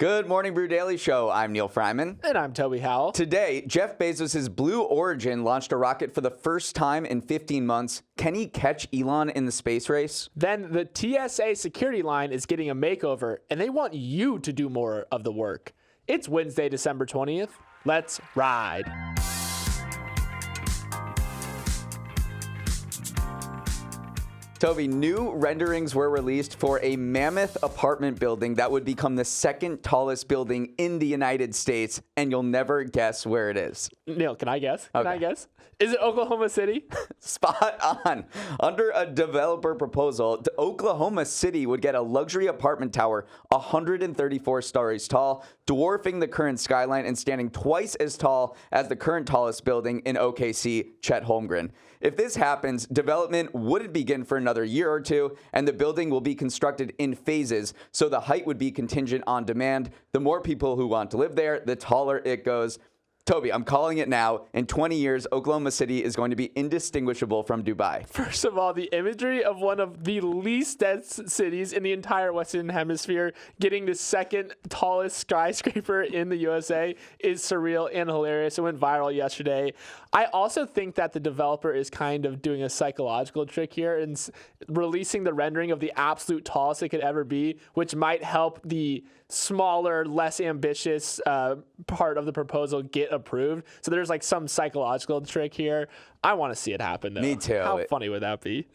Good morning, Brew Daily Show. I'm Neal Fryman. And I'm Toby Howell. Today, Jeff Bezos' Blue Origin launched a rocket for the first time in 15 months. Can he catch Elon in the space race? Then the TSA security line is getting a makeover, and they want you to do more of the work. It's Wednesday, December 20th. Let's ride. Toby, new renderings were released for a mammoth apartment building that would become the second tallest building in the United States, and you'll never guess where it is. Neal, can I guess? Okay. I guess? Is it Oklahoma City? Spot on. Under a developer proposal, Oklahoma City would get a luxury apartment tower 134 stories tall, dwarfing the current skyline and standing twice as tall as the current tallest building in OKC, Chet Holmgren. If this happens, development wouldn't begin for another year or two, and the building will be constructed in phases, so the height would be contingent on demand. The more people who want to live there, the taller it goes. Toby, I'm calling it now. In 20 years, Oklahoma City is going to be indistinguishable from Dubai. First of all, the imagery of one of the least dense cities in the entire Western Hemisphere getting the second tallest skyscraper in the USA is surreal and hilarious. It went viral yesterday. I also think that the developer is kind of doing a psychological trick here and releasing the rendering of the absolute tallest it could ever be, which might help the smaller, less ambitious part of the proposal get approved. So there's like some psychological trick here. I want to see it happen, though. Me too. How funny would that be?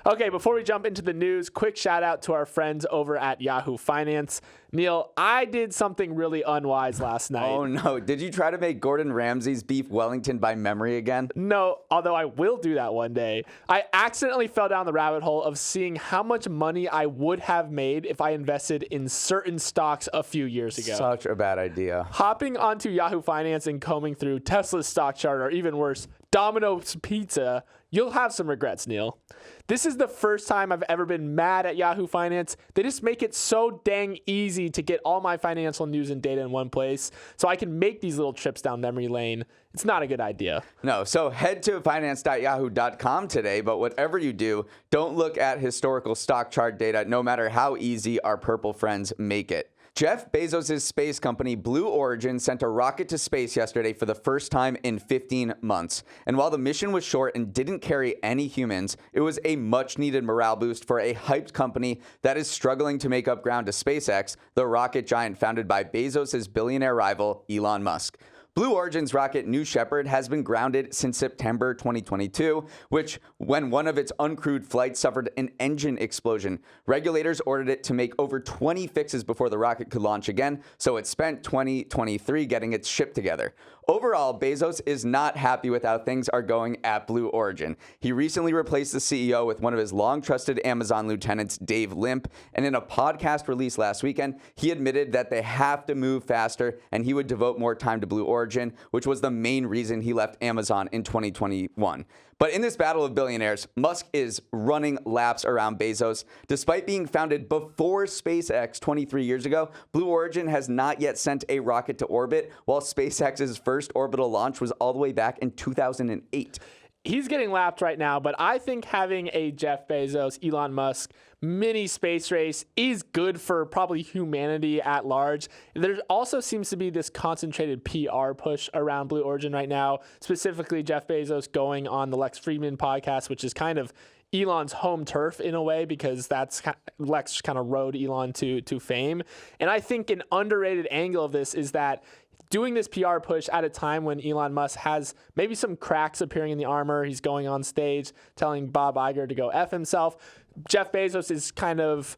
Okay, before we jump into the news, quick shout out to our friends over at Yahoo Finance. Neal, I did something really unwise last night. Oh, no. Did you try to make Gordon Ramsay's beef Wellington by memory again? No, although I will do that one day. I accidentally fell down the rabbit hole of seeing how much money I would have made if I invested in certain stocks a few years ago. Such a bad idea. Hopping onto Yahoo Finance and combing through Tesla's stock chart, or even worse, Domino's Pizza, you'll have some regrets, Neal. This is the first time I've ever been mad at Yahoo Finance. They just make it so dang easy to get all my financial news and data in one place, so I can make these little trips down memory lane. It's not a good idea. No, so head to finance.yahoo.com today, but whatever you do, don't look at historical stock chart data, no matter how easy our purple friends make it. Jeff Bezos' space company, Blue Origin, sent a rocket to space yesterday for the first time in 15 months. And while the mission was short and didn't carry any humans, it was a much-needed morale boost for a hyped company that is struggling to make up ground to SpaceX, the rocket giant founded by Bezos' billionaire rival, Elon Musk. Blue Origin's rocket New Shepard has been grounded since September 2022, when one of its uncrewed flights suffered an engine explosion. Regulators ordered it to make over 20 fixes before the rocket could launch again, so it spent 2023 getting its ship together. Overall, Bezos is not happy with how things are going at Blue Origin. He recently replaced the CEO with one of his long-trusted Amazon lieutenants, Dave Limp, and in a podcast released last weekend, he admitted that they have to move faster and he would devote more time to Blue Origin, which was the main reason he left Amazon in 2021. But in this battle of billionaires, Musk is running laps around Bezos. Despite being founded before SpaceX 23 years ago, Blue Origin has not yet sent a rocket to orbit, while SpaceX's first orbital launch was all the way back in 2008. He's getting lapped right now, but I think having a Jeff Bezos, Elon Musk mini space race is good for probably humanity at large. There also seems to be this concentrated PR push around Blue Origin right now, specifically Jeff Bezos going on the Lex Fridman podcast, which is kind of Elon's home turf in a way, because that's Lex kind of rode Elon to fame. And I think an underrated angle of this is that doing this PR push at a time when Elon Musk has maybe some cracks appearing in the armor. He's going on stage telling Bob Iger to go F himself. Jeff Bezos is kind of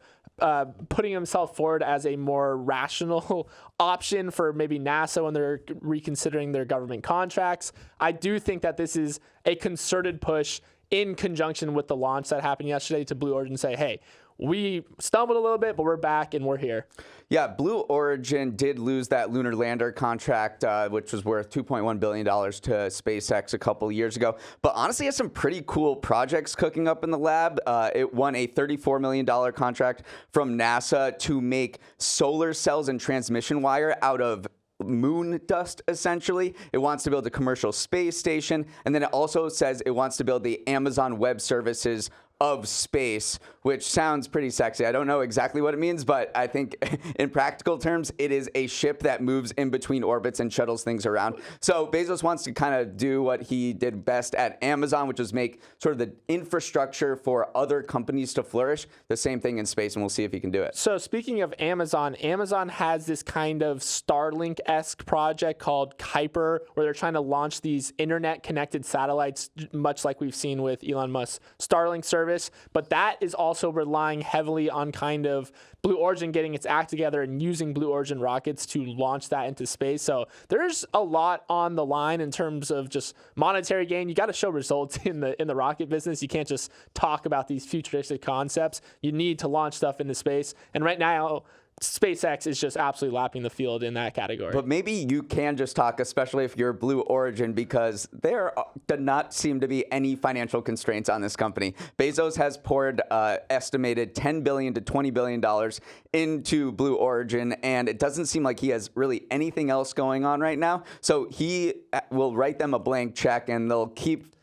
putting himself forward as a more rational option for maybe NASA when they're reconsidering their government contracts. I do think that this is a concerted push in conjunction with the launch that happened yesterday to Blue Origin say, hey, we stumbled a little bit, but we're back and we're here. Yeah, Blue Origin did lose that lunar lander contract, which was worth $2.1 billion to SpaceX a couple years ago. But honestly, it has some pretty cool projects cooking up in the lab. It won a $34 million contract from NASA to make solar cells and transmission wire out of moon dust, essentially. It wants to build a commercial space station, and then it also says it wants to build the Amazon Web Services of space, which sounds pretty sexy. I don't know exactly what it means, but I think in practical terms, it is a ship that moves in between orbits and shuttles things around. So Bezos wants to kind of do what he did best at Amazon, which was make sort of the infrastructure for other companies to flourish. The same thing in space, and we'll see if he can do it. So speaking of Amazon, Amazon has this kind of Starlink-esque project called Kuiper, where they're trying to launch these internet-connected satellites, much like we've seen with Elon Musk's Starlink service. But that is also relying heavily on kind of Blue Origin getting its act together and using Blue Origin rockets to launch that into space. So there's a lot on the line in terms of just monetary gain. You got to show results in the rocket business. You can't just talk about these futuristic concepts. You need to launch stuff into space. And right now, SpaceX is just absolutely lapping the field in that category. But maybe you can just talk, especially if you're Blue Origin, because there do not seem to be any financial constraints on this company. Bezos has poured estimated $10 billion to $20 billion into Blue Origin, and it doesn't seem like he has really anything else going on right now. So he will write them a blank check, and they'll keep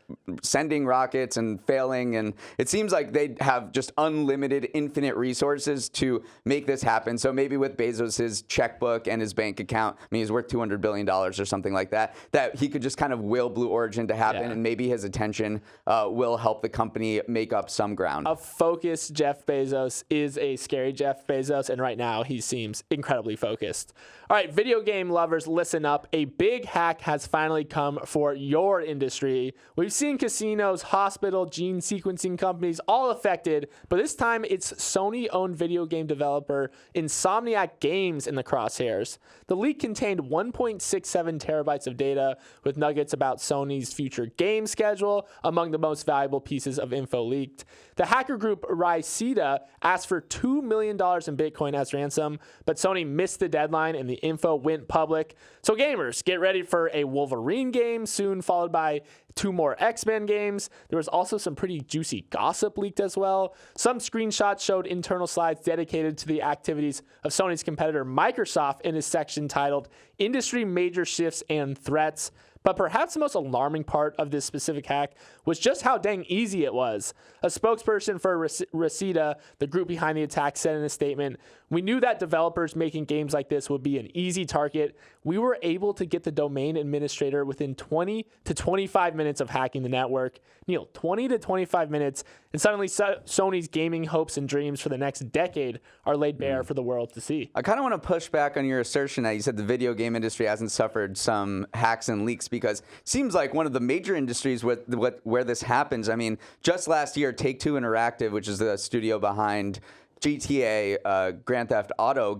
sending rockets and failing, and it seems like they have just unlimited, infinite resources to make this happen. So maybe with Bezos's checkbook and his bank account, I mean, he's worth $200 billion or something like that, that he could just kind of will Blue Origin to happen, and maybe his attention will help the company make up some ground. A focused Jeff Bezos is a scary Jeff Bezos, and right now he seems incredibly focused. All right, video game lovers, listen up. A big hack has finally come for your industry. We've seen casinos, hospital, gene sequencing companies all affected, but this time it's Sony-owned video game developer Insomniac Games in the crosshairs. The leak contained 1.67 terabytes of data with nuggets about Sony's future game schedule among the most valuable pieces of info leaked. The hacker group Rysida asked for $2 million in Bitcoin as ransom, but Sony missed the deadline and the info went public. So gamers, get ready for a Wolverine game soon, followed by 2 more X-Men games. There was also some pretty juicy gossip leaked as well. Some screenshots showed internal slides dedicated to the activities of Sony's competitor Microsoft in a section titled Industry Major Shifts and Threats. But perhaps the most alarming part of this specific hack was just how dang easy it was. A spokesperson for Rysida, the group behind the attack, said in a statement, "We knew that developers making games like this would be an easy target. We were able to get the domain administrator within 20 to 25 minutes of hacking the network." Neal, 20 to 25 minutes, and suddenly Sony's gaming hopes and dreams for the next decade are laid bare for the world to see. I kind of want to push back on your assertion that you said the video game industry hasn't suffered some hacks and leaks, because it seems like one of the major industries where this happens. I mean, just last year, Take-Two Interactive, which is the studio behind GTA, Grand Theft Auto,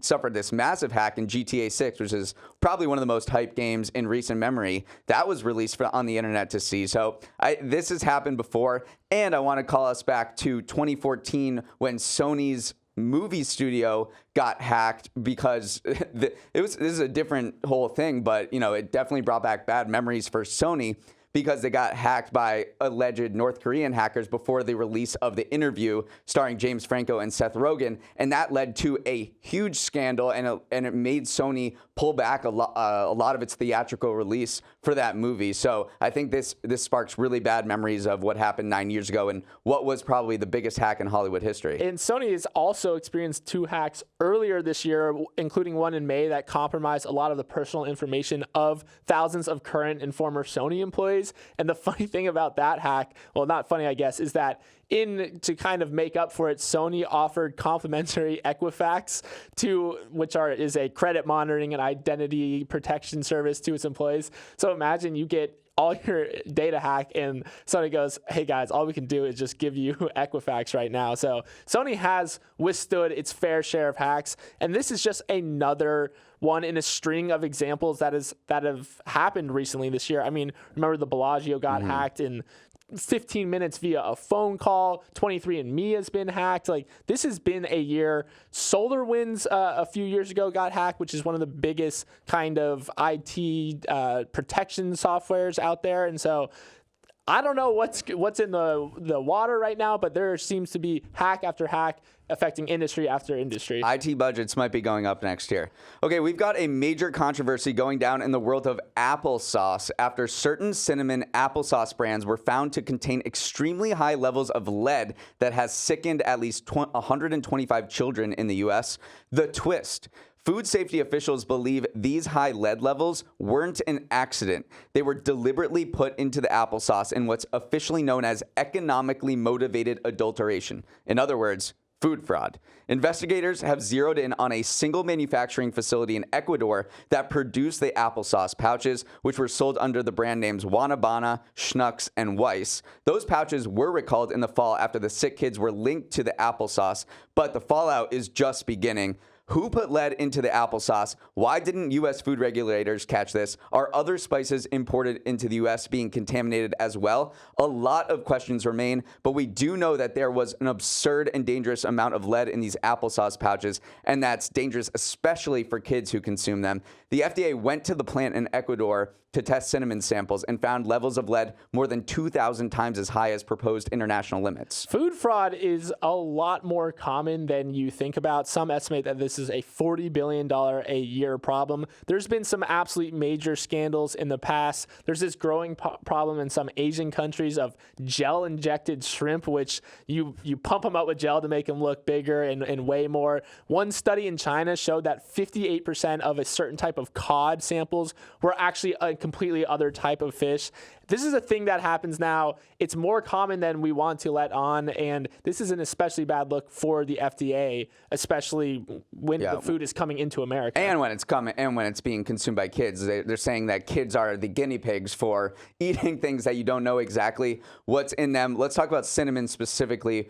suffered this massive hack in GTA 6, which is probably one of the most hyped games in recent memory. That was released on the internet to see. So this has happened before, and I want to call us back to 2014 when Sony's movie studio got hacked, because this is a different whole thing, but it definitely brought back bad memories for Sony, because they got hacked by alleged North Korean hackers before the release of The Interview starring James Franco and Seth Rogen. And that led to a huge scandal, and it made Sony pull back a lot of its theatrical release for that movie. So I think this sparks really bad memories of what happened 9 years ago and what was probably the biggest hack in Hollywood history. And Sony has also experienced 2 hacks earlier this year, including one in May that compromised a lot of the personal information of thousands of current and former Sony employees. And the funny thing about that hack, well, not funny, I guess, is that to kind of make up for it, Sony offered complimentary Equifax, which is a credit monitoring and identity protection service to its employees. So imagine you get all your data hacked, and Sony goes, "Hey guys, all we can do is just give you Equifax right now." So Sony has withstood its fair share of hacks, and this is just another one in a string of examples that have happened recently this year. I mean, remember the Bellagio got hacked in 15 minutes via a phone call. 23andMe has been hacked. Like, this has been a year. SolarWinds a few years ago got hacked, which is one of the biggest kind of IT protection softwares out there. And so I don't know what's in the water right now, but there seems to be hack after hack affecting industry after industry. IT budgets might be going up next year. Okay, we've got a major controversy going down in the world of applesauce after certain cinnamon applesauce brands were found to contain extremely high levels of lead that has sickened at least 125 children in the U.S. The twist. Food safety officials believe these high lead levels weren't an accident. They were deliberately put into the applesauce in what's officially known as economically motivated adulteration. In other words, food fraud. Investigators have zeroed in on a single manufacturing facility in Ecuador that produced the applesauce pouches, which were sold under the brand names Wanabana, Schnucks, and Weiss. Those pouches were recalled in the fall after the sick kids were linked to the applesauce, but the fallout is just beginning. Who put lead into the applesauce? Why didn't U.S. food regulators catch this? Are other spices imported into the U.S. being contaminated as well? A lot of questions remain, but we do know that there was an absurd and dangerous amount of lead in these applesauce pouches, and that's dangerous especially for kids who consume them. The FDA went to the plant in Ecuador to test cinnamon samples and found levels of lead more than 2,000 times as high as proposed international limits. Food fraud is a lot more common than you think about. Some estimate that this is a $40 billion a year problem. There's been some absolute major scandals in the past. There's this growing problem in some Asian countries of gel-injected shrimp, which you pump them up with gel to make them look bigger and weigh more. One study in China showed that 58% of a certain type of cod samples were actually a completely other type of fish. This is a thing that happens now. It's more common than we want to let on, and this is an especially bad look for the FDA, especially when the food is coming into America. And when it's coming, and when it's being consumed by kids. They're saying that kids are the guinea pigs for eating things that you don't know exactly what's in them. Let's talk about cinnamon specifically.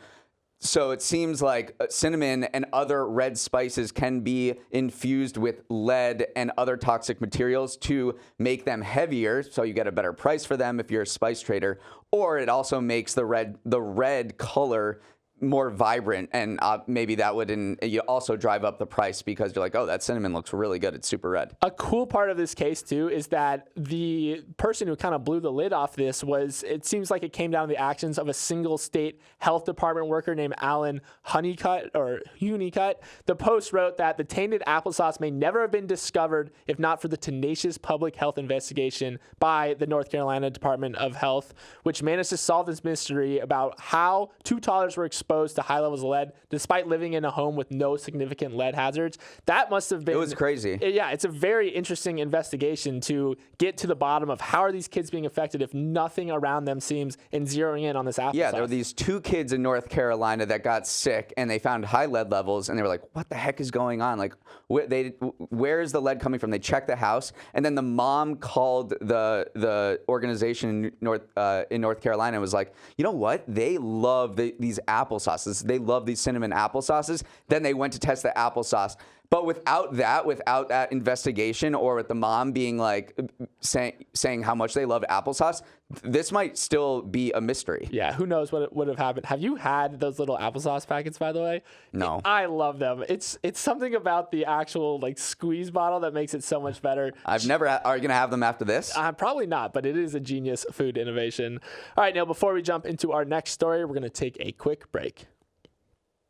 So it seems like cinnamon and other red spices can be infused with lead and other toxic materials to make them heavier, so you get a better price for them if you're a spice trader. Or it also makes the red color more vibrant, and maybe that would you also drive up the price because you're like, oh, that cinnamon looks really good. It's super red. A cool part of this case, too, is that the person who kind of blew the lid off this it seems like it came down to the actions of a single state health department worker named Alan Honeycutt. The Post wrote that the tainted applesauce may never have been discovered if not for the tenacious public health investigation by the North Carolina Department of Health, which managed to solve this mystery about how two toddlers were exposed to high levels of lead despite living in a home with no significant lead hazards. That must have been... It was crazy. Yeah, it's a very interesting investigation to get to the bottom of how are these kids being affected if nothing around them seems and zeroing in on this applesauce. Yeah, there were these two kids in North Carolina that got sick and they found high lead levels and they were like, what the heck is going on? Like, where is the lead coming from? They checked the house and then the mom called the organization in North Carolina and was like, you know what? They love these applesauces. They love these cinnamon applesauces. Then they went to test the applesauce. But without that investigation, or with the mom being like saying how much they loved applesauce, this might still be a mystery. Yeah, who knows what would have happened. Have you had those little applesauce packets, by the way? No. I love them. It's something about the actual squeeze bottle that makes it so much better. I've never. Are you gonna have them after this? Probably not, but it is a genius food innovation. All right, Neal, before we jump into our next story, we're gonna take a quick break.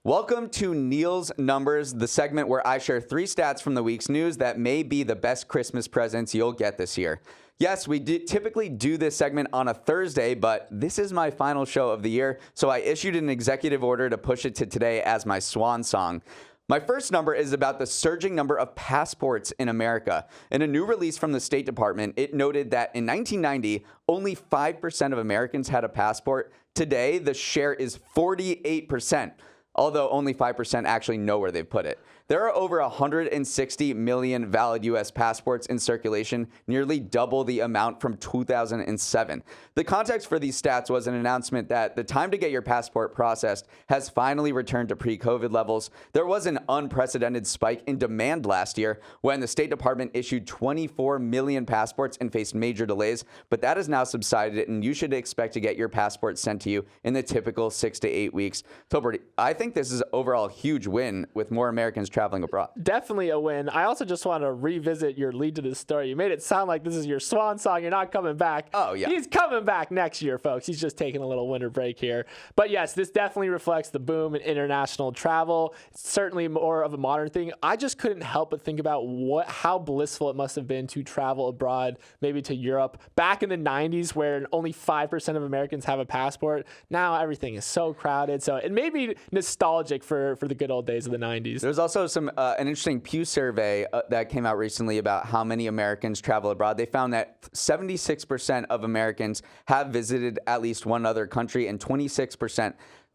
Welcome to Neal's Numbers, the segment where I share 3 stats from the week's news that may be the best Christmas presents you'll get this year. Yes, we typically do this segment on a Thursday, but this is my final show of the year, so I issued an executive order to push it to today as my swan song. My first number is about the surging number of passports in America. In a new release from the State Department, it noted that in 1990, only 5% of Americans had a passport. Today, the share is 48%. Although only 5% actually know where they've put it. There are over 160 million valid U.S. passports in circulation, nearly double the amount from 2007. The context for these stats was an announcement that the time to get your passport processed has finally returned to pre-COVID levels. There was an unprecedented spike in demand last year when the State Department issued 24 million passports and faced major delays, but that has now subsided, and you should expect to get your passport sent to you in the typical 6 to 8 weeks. Tolbert, I think this is overall a huge win with more Americans traveling abroad. Definitely a win. I also just want to revisit your lead to this story. You made it sound like this is your swan song. You're not coming back. Oh, yeah. He's coming back next year, folks. He's just taking a little winter break here. But yes, this definitely reflects the boom in international travel. It's certainly more of a modern thing. I just couldn't help but think about how blissful it must have been to travel abroad, maybe to Europe. Back in the 90s, where only 5% of Americans have a passport. Now everything is so crowded. So it made me nostalgic for the good old days of the 90s. There's also an interesting Pew survey that came out recently about how many Americans travel abroad. They found that 76% of Americans have visited at least one other country, and 26%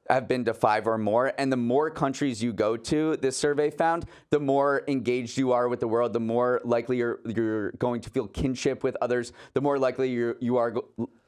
have been to 5 or more. And the more countries you go to, this survey found, the more engaged you are with the world, the more likely you're going to feel kinship with others, the more likely you are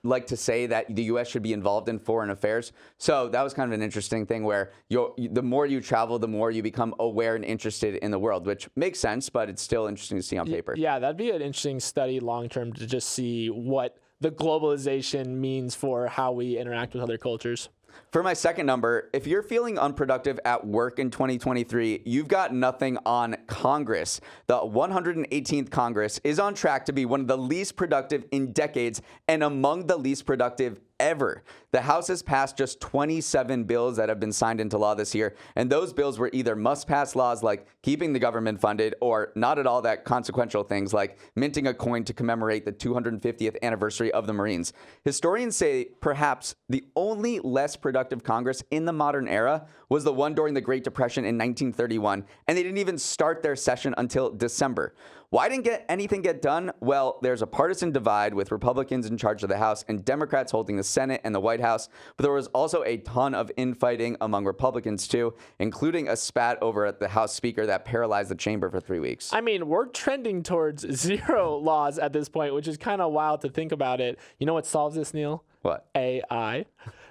like to say that the U.S. should be involved in foreign affairs. So that was kind of an interesting thing where the more you travel, the more you become aware and interested in the world, which makes sense, but it's still interesting to see on paper. Yeah, that'd be an interesting study long-term to just see what the globalization means for how we interact with other cultures. For my second number, if you're feeling unproductive at work in 2023, you've got nothing on Congress. The 118th Congress is on track to be one of the least productive in decades and among the least productive ever. The House has passed just 27 bills that have been signed into law this year, and those bills were either must-pass laws like keeping the government funded or not at all that consequential things like minting a coin to commemorate the 250th anniversary of the Marines. Historians say perhaps the only less productive Congress in the modern era was the one during the Great Depression in 1931, and they didn't even start their session until December. Why didn't anything get done? Well, there's a partisan divide with Republicans in charge of the House and Democrats holding the Senate and the White House. But there was also a ton of infighting among Republicans, too, including a spat over at the House Speaker that paralyzed the chamber for 3 weeks. I mean, we're trending towards 0 laws at this point, which is kind of wild to think about it. You know what solves this, Neal? What? AI.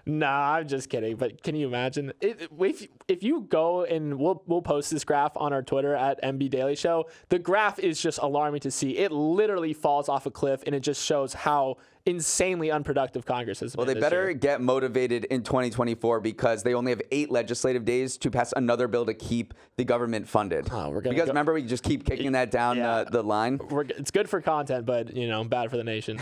Nah, I'm just kidding. But can you imagine if you go and we'll post this graph on our Twitter at MB Daily Show. The graph is just alarming to see. It literally falls off a cliff, and it just shows how insanely unproductive Congress has been. Well, they better get motivated in 2024 because they only have 8 legislative days to pass another bill to keep the government funded. Because remember, we just keep kicking that down the line. It's good for content, but bad for the nation.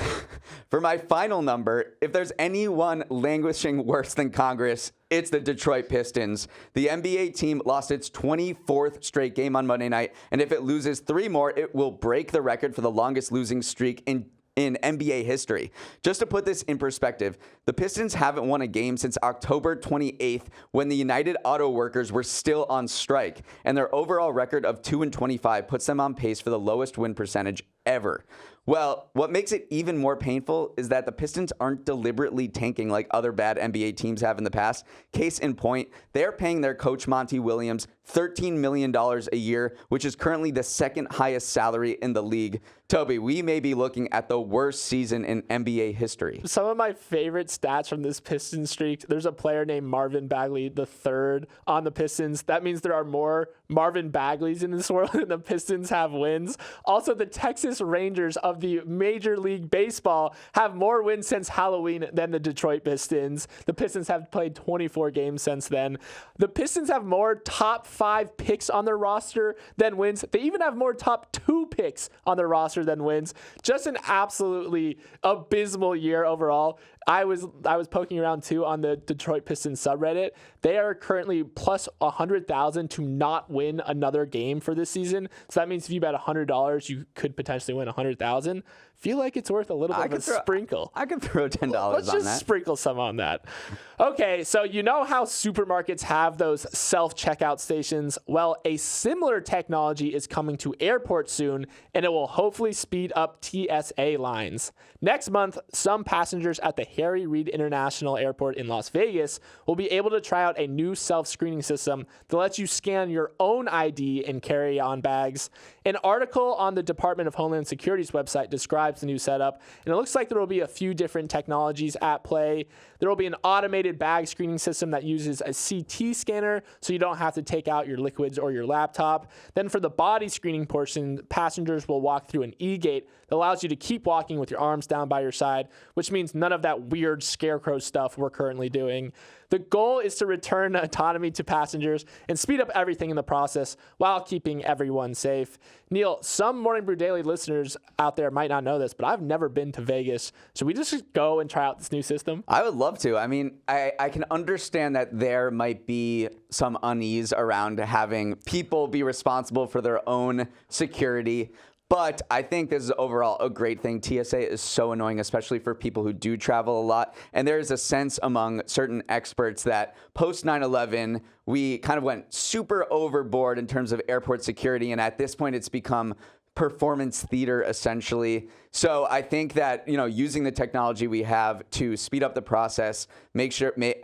For my final number, if there's anyone languishing worse than Congress, it's the Detroit Pistons. The NBA team lost its 24th straight game on Monday night, and if it loses 3 more, it will break the record for the longest losing streak in NBA history. Just to put this in perspective, the Pistons haven't won a game since October 28th when the United Auto Workers were still on strike, and their overall record of 2-25 puts them on pace for the lowest win percentage ever. Well, what makes it even more painful is that the Pistons aren't deliberately tanking like other bad NBA teams have in the past. Case in point, they're paying their coach Monty Williams $13 million a year, which is currently the second highest salary in the league. Toby, we may be looking at the worst season in NBA history. Some of my favorite stats from this Pistons streak, there's a player named Marvin Bagley III on the Pistons. That means there are more Marvin Bagleys in this world and the Pistons have wins. Also, the Texas Rangers of the Major League Baseball have more wins since Halloween than the Detroit Pistons. The Pistons have played 24 games since then. The Pistons have more top 5 picks on their roster than wins. They even have more top 2 picks on their roster than wins. Just an absolutely abysmal year overall. I was poking around too on the Detroit Pistons subreddit. They are currently plus 100,000 to not win another game for this season. So that means if you bet $100, you could potentially win 100,000. Feel like it's worth a little bit of a sprinkle. I could throw $10 on that. Let's just sprinkle some on that. Okay, so you know how supermarkets have those self-checkout stations? Well, a similar technology is coming to airports soon, and it will hopefully speed up TSA lines. Next month, some passengers at the Harry Reid International Airport in Las Vegas will be able to try out a new self-screening system that lets you scan your own ID in carry-on bags. An article on the Department of Homeland Security's website describes the new setup, and it looks like there will be a few different technologies at play. There will be an automated bag screening system that uses a CT scanner, so you don't have to take out your liquids or your laptop. Then for the body screening portion, passengers will walk through an e-gate that allows you to keep walking with your arms down by your side, which means none of that weird scarecrow stuff we're currently doing. The goal is to return autonomy to passengers and speed up everything in the process while keeping everyone safe. Neal, some Morning Brew Daily listeners out there might not know this, but I've never been to Vegas. Should we just go and try out this new system? I would love to. I mean, I can understand that there might be some unease around having people be responsible for their own security. But I think this is overall a great thing. TSA is so annoying, especially for people who do travel a lot. And there is a sense among certain experts that post 9/11, we kind of went super overboard in terms of airport security. And at this point, it's become performance theater, essentially. So I think that, using the technology we have to speed up the process,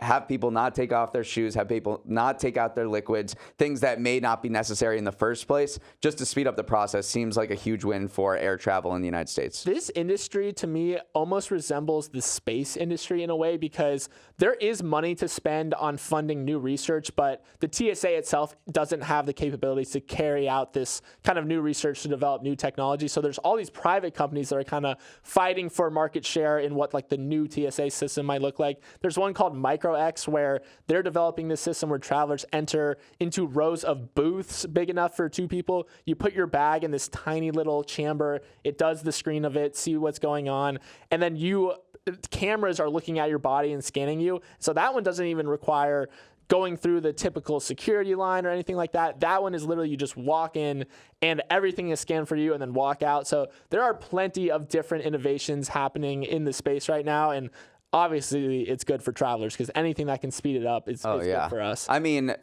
have people not take off their shoes, have people not take out their liquids, things that may not be necessary in the first place, just to speed up the process seems like a huge win for air travel in the United States. This industry, to me, almost resembles the space industry in a way, because there is money to spend on funding new research, but the TSA itself doesn't have the capabilities to carry out this kind of new research to develop new technology. So there's all these private companies that are kind of fighting for market share in what like the new TSA system might look like. There's one called MicroX where they're developing this system where travelers enter into rows of booths big enough for 2 people. You put your bag in this tiny little chamber. It does the screen of it, see what's going on, and then cameras are looking at your body and scanning you. So that one doesn't even require going through the typical security line or anything like that. That one is literally you just walk in and everything is scanned for you and then walk out. So there are plenty of different innovations happening in the space right now. And obviously it's good for travelers because anything that can speed it up is good for us. I mean,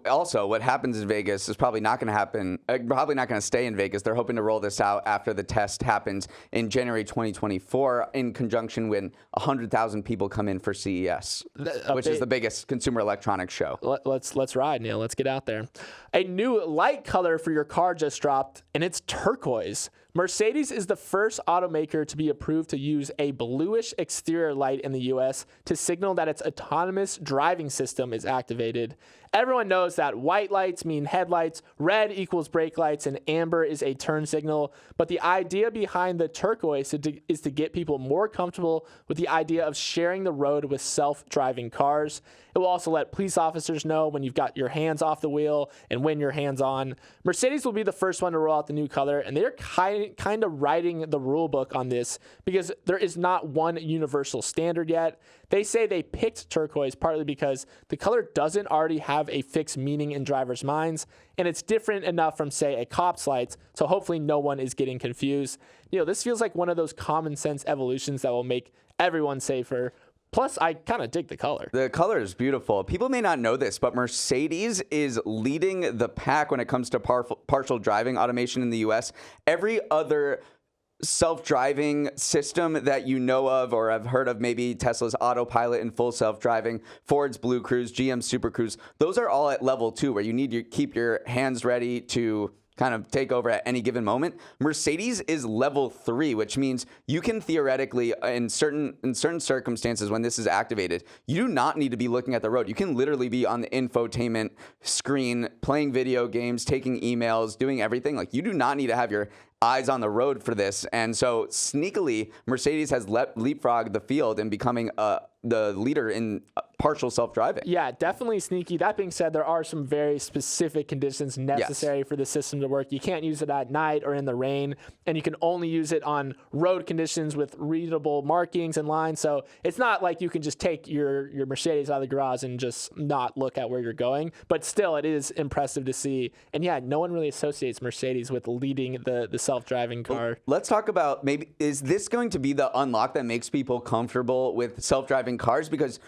also, what happens in Vegas is probably not going to happen, probably not going to stay in Vegas. They're hoping to roll this out after the test happens in January 2024 in conjunction when 100,000 people come in for CES, which is the biggest consumer electronics show. Let's ride, Neal. Let's get out there. A new light color for your car just dropped, and it's turquoise. Mercedes is the first automaker to be approved to use a bluish exterior light in the U.S. to signal that its autonomous driving system is activated. Everyone knows that white lights mean headlights, red equals brake lights, and amber is a turn signal. But the idea behind the turquoise is to get people more comfortable with the idea of sharing the road with self-driving cars. It will also let police officers know when you've got your hands off the wheel and when your hands on. Mercedes will be the first one to roll out the new color, and they're kind of writing the rule book on this because there is not one universal standard yet. They say they picked turquoise partly because the color doesn't already have a fixed meaning in drivers' minds, and it's different enough from, say, a cop's lights, so hopefully no one is getting confused. This feels like one of those common sense evolutions that will make everyone safer. Plus, I kind of dig the color. The color is beautiful. People may not know this, but Mercedes is leading the pack when it comes to partial driving automation in the U.S. Every other self-driving system that you know of or have heard of, maybe Tesla's autopilot and full self-driving, Ford's Blue Cruise, GM's Super Cruise, those are all at level 2 where you need to keep your hands ready to kind of take over at any given moment. Mercedes is level 3, which means you can theoretically, in certain circumstances when this is activated, you do not need to be looking at the road. You can literally be on the infotainment screen, playing video games, taking emails, doing everything. Like, you do not need to have your eyes on the road for this. And so sneakily, Mercedes has leapfrogged the field in becoming the leader in partial self-driving. Yeah, definitely sneaky. That being said, there are some very specific conditions necessary for the system to work. You can't use it at night or in the rain, and you can only use it on road conditions with readable markings and lines. So it's not like you can just take your Mercedes out of the garage and just not look at where you're going. But still, it is impressive to see. And yeah, no one really associates Mercedes with leading the self-driving car. Let's talk about, maybe, is this going to be the unlock that makes people comfortable with self-driving cars? Because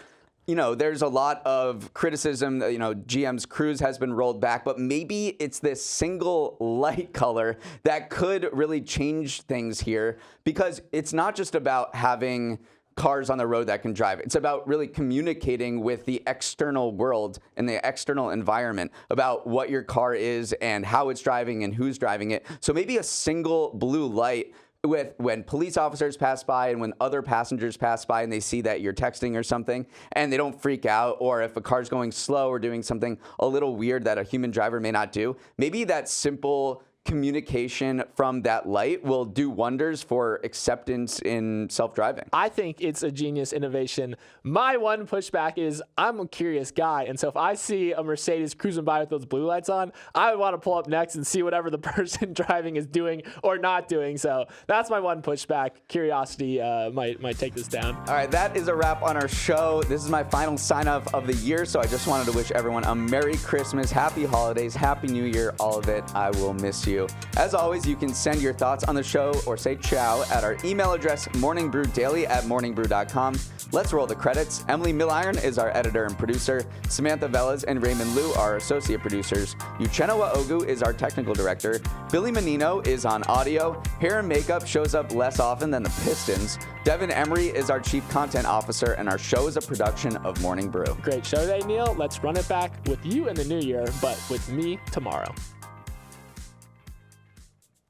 there's a lot of criticism that, GM's Cruise has been rolled back, but maybe it's this single light color that could really change things here, because it's not just about having cars on the road that can drive. It's about really communicating with the external world and the external environment about what your car is and how it's driving and who's driving it. So maybe a single blue light when police officers pass by and when other passengers pass by and they see that you're texting or something and they don't freak out, or if a car's going slow or doing something a little weird that a human driver may not do, maybe that simple communication from that light will do wonders for acceptance in self-driving. I think it's a genius innovation. My one pushback is I'm a curious guy. And so if I see a Mercedes cruising by with those blue lights on, I would want to pull up next and see whatever the person driving is doing or not doing. So that's my one pushback. Curiosity might take this down. All right, that is a wrap on our show. This is my final sign-off of the year, so I just wanted to wish everyone a Merry Christmas, Happy Holidays, Happy New Year, all of it. I will miss you. As always, you can send your thoughts on the show or say ciao at our email address, morningbrewdaily@morningbrew.com. Let's roll the credits. Emily Milliron is our editor and producer. Samantha Velez and Raymond Liu are our associate producers. Uchenna Ogu is our technical director. Billy Menino is on audio. Hair and makeup shows up less often than the Pistons. Devin Emery is our chief content officer, and our show is a production of Morning Brew. Great show today, Neal. Let's run it back with you in the new year, but with me tomorrow.